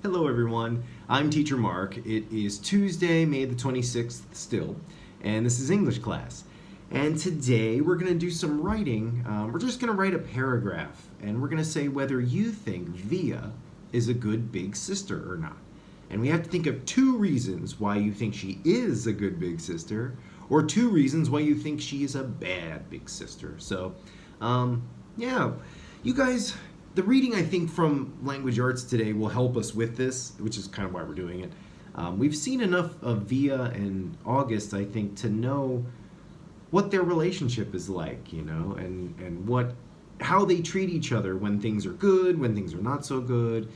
Hello everyone, I'm Teacher Mark. It is Tuesday, May the 26th still, and this is English class. And today we're going to do some writing. We're just going to write a paragraph, and we're going to say whether you think Via is a good big sister or not. And we have to think of 2 reasons why you think she is a good big sister, or 2 reasons why you think she is a bad big sister. So, yeah, you guys... The reading, I think, from Language Arts today will help us with this, which is kind of why we're doing it. We've seen enough of Via and August, I think, to know what their relationship is like, you know, and how they treat each other when things are good, when things are not so good.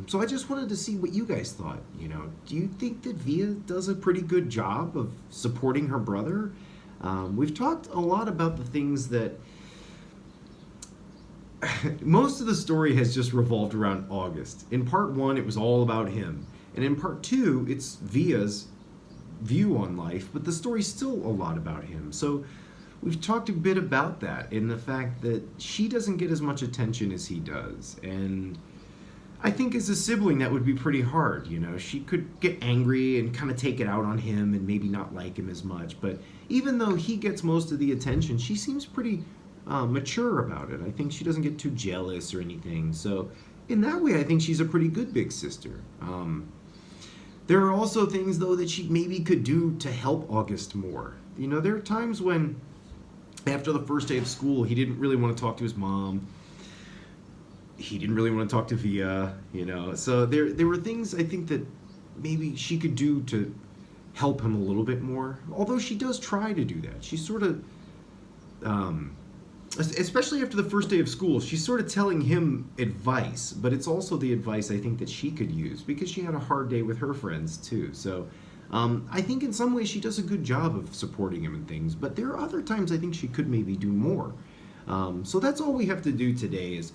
So I just wanted to see what you guys thought, you know. Do you think that Via does a pretty good job of supporting her brother? We've talked a lot about the things that... Most of the story has just revolved around August. In part 1, it was all about him. And in part 2, it's Via's view on life, but the story's still a lot about him. So we've talked a bit about that in the fact that she doesn't get as much attention as he does. And I think as a sibling, that would be pretty hard, you know. She could get angry and kind of take it out on him and maybe not like him as much. But even though he gets most of the attention, she seems pretty... mature about it. I think she doesn't get too jealous or anything. So in that way, I think she's a pretty good big sister. There are also things, though, that she maybe could do to help August more. You know, there are times when, after the first day of school, he didn't really want to talk to his mom. He didn't really want to talk to Via, you know. So there were things, I think, that maybe she could do to help him a little bit more. Although she does try to do that. She's sort of... especially after the first day of school, she's sort of telling him advice, but it's also the advice I think that she could use because she had a hard day with her friends too. So I think in some ways she does a good job of supporting him and things, but there are other times I think she could maybe do more. So that's all we have to do today is,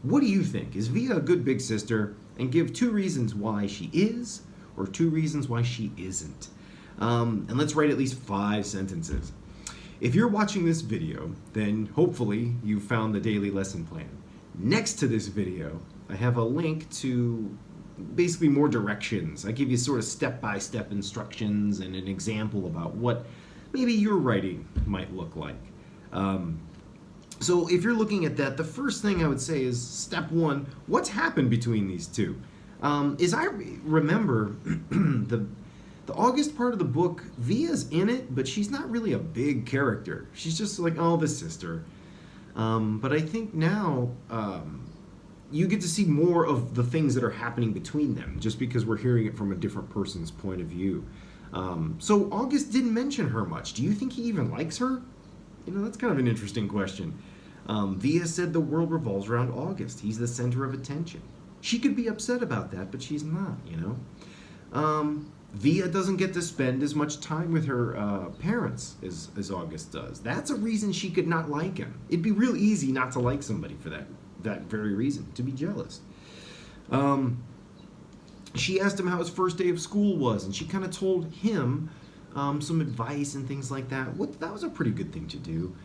what do you think? Is Via a good big sister? And give 2 reasons why she is, or 2 reasons why she isn't. And let's write at least 5 sentences. If you're watching this video, then hopefully you found the daily lesson plan. Next to this video, I have a link to basically more directions. I give you sort of step-by-step instructions and an example about what maybe your writing might look like. So if you're looking at that, the first thing I would say is step 1, what's happened between these 2? As I remember, the August part of the book, Via's in it, but she's not really a big character. She's just like, oh, the sister. But I think now you get to see more of the things that are happening between them, just because we're hearing it from a different person's point of view. So August didn't mention her much. Do you think he even likes her? You know, that's kind of an interesting question. Via said the world revolves around August. He's the center of attention. She could be upset about that, but she's not, you know. Via doesn't get to spend as much time with her parents as August does. That's a reason she could not like him. It'd be real easy not to like somebody for that very reason, to be jealous. She asked him how his first day of school was, and she kind of told him some advice and things like that. That was a pretty good thing to do.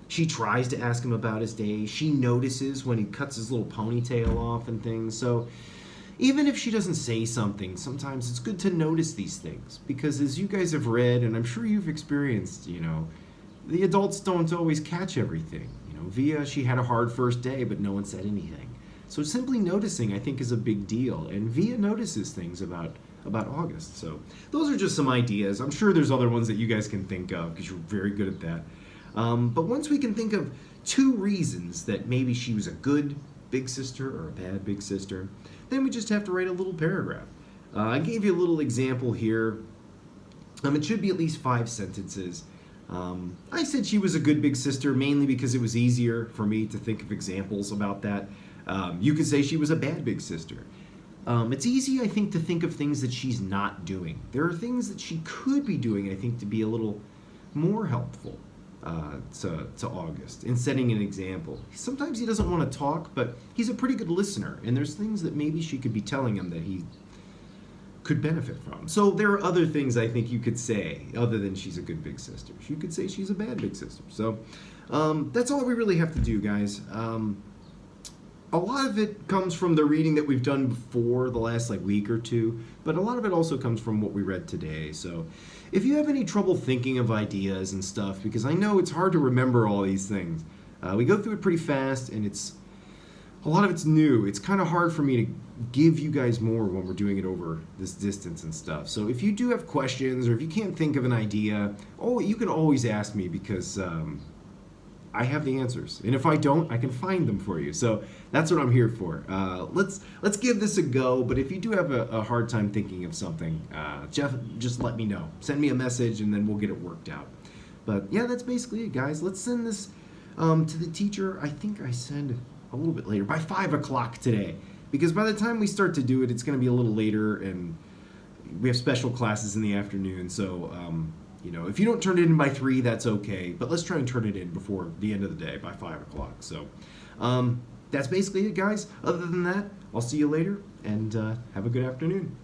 She tries to ask him about his day. She notices when he cuts his little ponytail off and things. So even if she doesn't say something, sometimes it's good to notice these things, because as you guys have read, and I'm sure you've experienced, you know, the adults don't always catch everything. You know, Via, she had a hard first day, but no one said anything. So simply noticing, I think, is a big deal, and Via notices things about August. So those are just some ideas. I'm sure there's other ones that you guys can think of, because you're very good at that. But once we can think of 2 reasons that maybe she was a good big sister or a bad big sister, then we just have to write a little paragraph. I gave you a little example here. It should be at least 5 sentences. I said she was a good big sister mainly because it was easier for me to think of examples about that. You could say she was a bad big sister. It's easy, I think, to think of things that she's not doing. There are things that she could be doing, I think, to be a little more helpful to August in setting an example. Sometimes he doesn't want to talk, but he's a pretty good listener, and there's things that maybe she could be telling him that he could benefit from. So there are other things I think you could say other than she's a good big sister. You could say she's a bad big sister. So that's all we really have to do, guys. a lot of it comes from the reading that we've done before the last like week or two, but a lot of it also comes from what we read today. So if you have any trouble thinking of ideas and stuff, because I know it's hard to remember all these things, we go through it pretty fast, and a lot of it's new. It's kind of hard for me to give you guys more when we're doing it over this distance and stuff. So if you do have questions, or if you can't think of an idea, you can always ask me, because I have the answers, and if I don't, I can find them for you. So that's what I'm here for. Let's give this a go. But if you do have a hard time thinking of something, Jeff, just let me know. Send me a message, and then we'll get it worked out. But yeah, that's basically it, guys. Let's send this to the teacher. I think I send a little bit later, by 5 o'clock today, because by the time we start to do it, it's going to be a little later, and we have special classes in the afternoon. So if you don't turn it in by 3, that's okay. But let's try and turn it in before the end of the day, by 5 o'clock. So that's basically it, guys. Other than that, I'll see you later, and have a good afternoon.